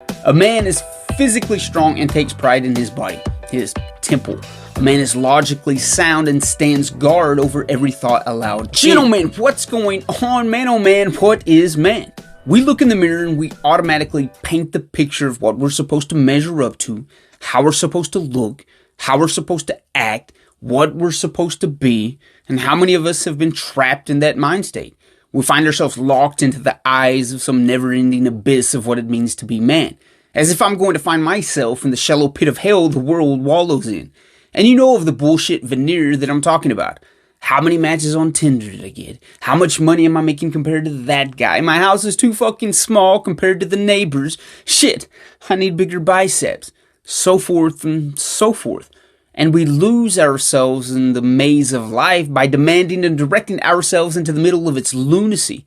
A man is physically strong and takes pride in his body, his temple. A man is logically sound and stands guard over every thought aloud. Gentlemen, what's going on? Man, oh man, what is man? We look in the mirror and we automatically paint the picture of what we're supposed to measure up to, how we're supposed to look, how we're supposed to act, what we're supposed to be, and how many of us have been trapped in that mind state. We find ourselves locked into the eyes of some never-ending abyss of what it means to be man. As if I'm going to find myself in the shallow pit of hell the world wallows in. And you know of the bullshit veneer that I'm talking about. How many matches on Tinder did I get? How much money am I making compared to that guy? My house is too fucking small compared to the neighbors. Shit, I need bigger biceps. So forth and so forth. And we lose ourselves in the maze of life by demanding and directing ourselves into the middle of its lunacy.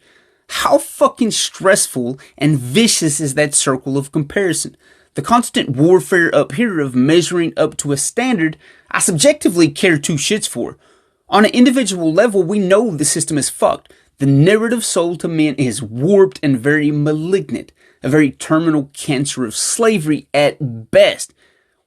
How fucking stressful and vicious is that circle of comparison? The constant warfare up here of measuring up to a standard I subjectively care two shits for. On an individual level, we know the system is fucked. The narrative sold to men is warped and very malignant, a very terminal cancer of slavery at best.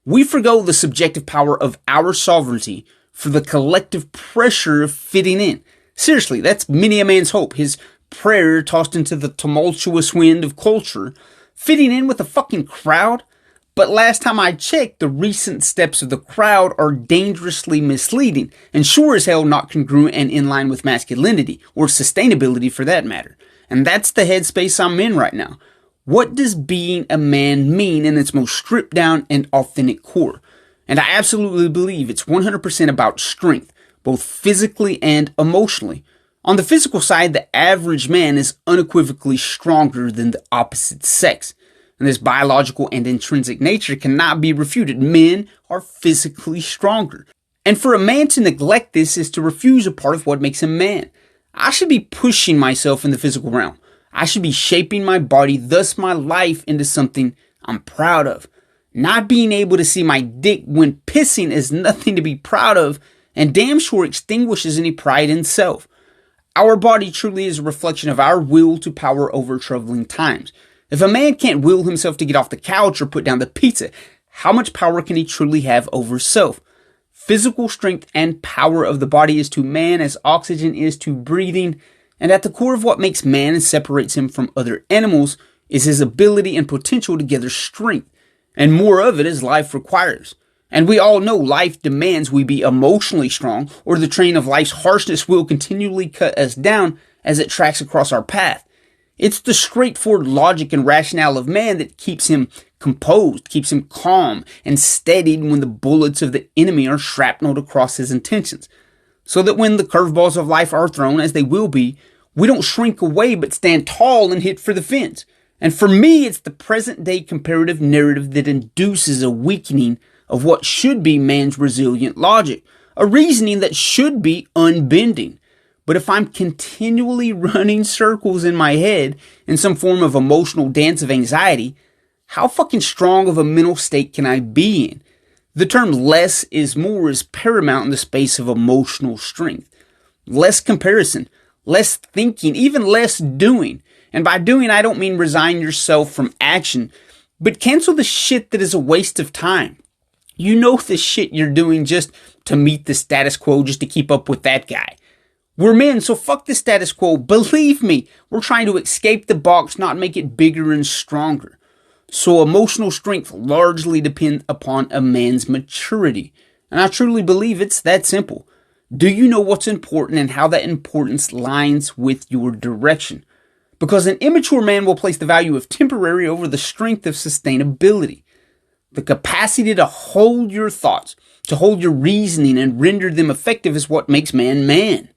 We forgo the subjective power of our sovereignty for the collective pressure of fitting in. Seriously, that's many a man's hope, his prayer tossed into the tumultuous wind of culture, fitting in with the fucking crowd. But last time I checked, the recent steps of the crowd are dangerously misleading, and sure as hell not congruent and in line with masculinity, or sustainability for that matter. And that's the headspace I'm in right now. What does being a man mean in its most stripped down and authentic core? And I absolutely believe it's 100% about strength, both physically and emotionally. On the physical side, the average man is unequivocally stronger than the opposite sex. And this biological and intrinsic nature cannot be refuted. Men are physically stronger. And for a man to neglect this is to refuse a part of what makes him man. I should be pushing myself in the physical realm. I should be shaping my body, thus my life, into something I'm proud of. Not being able to see my dick when pissing is nothing to be proud of, and damn sure extinguishes any pride in self. Our body truly is a reflection of our will to power over troubling times. If a man can't will himself to get off the couch or put down the pizza, how much power can he truly have over self? Physical strength and power of the body is to man as oxygen is to breathing, and at the core of what makes man and separates him from other animals is his ability and potential to gather strength, and more of it as life requires. And we all know life demands we be emotionally strong, or the train of life's harshness will continually cut us down as it tracks across our path. It's the straightforward logic and rationale of man that keeps him composed, keeps him calm and steadied when the bullets of the enemy are shrapneled across his intentions. So that when the curveballs of life are thrown, as they will be, we don't shrink away but stand tall and hit for the fence. And for me, it's the present day comparative narrative that induces a weakening of what should be man's resilient logic, a reasoning that should be unbending. But if I'm continually running circles in my head in some form of emotional dance of anxiety, how fucking strong of a mental state can I be in? The term less is more is paramount in the space of emotional strength. Less comparison, less thinking, even less doing. And by doing, I don't mean resign yourself from action, but cancel the shit that is a waste of time. You know the shit you're doing just to meet the status quo, just to keep up with that guy. We're men, so fuck the status quo. Believe me, we're trying to escape the box, not make it bigger and stronger. So emotional strength largely depends upon a man's maturity. And I truly believe it's that simple. Do you know what's important and how that importance lines with your direction? Because an immature man will place the value of temporary over the strength of sustainability. The capacity to hold your thoughts, to hold your reasoning and render them effective is what makes man man.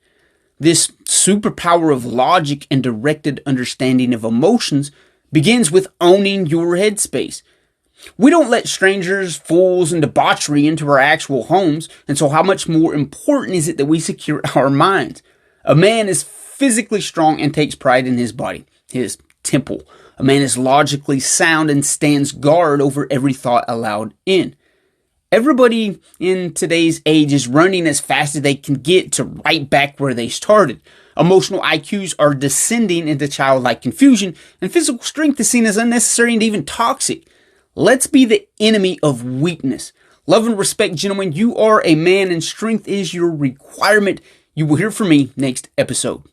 This superpower of logic and directed understanding of emotions begins with owning your headspace. We don't let strangers, fools, and debauchery into our actual homes, and so how much more important is it that we secure our minds? A man is physically strong and takes pride in his body, his temple. A man is logically sound and stands guard over every thought allowed in. Everybody in today's age is running as fast as they can get to right back where they started. Emotional IQs are descending into childlike confusion, and physical strength is seen as unnecessary and even toxic. Let's be the enemy of weakness. Love and respect, gentlemen. You are a man, and strength is your requirement. You will hear from me next episode.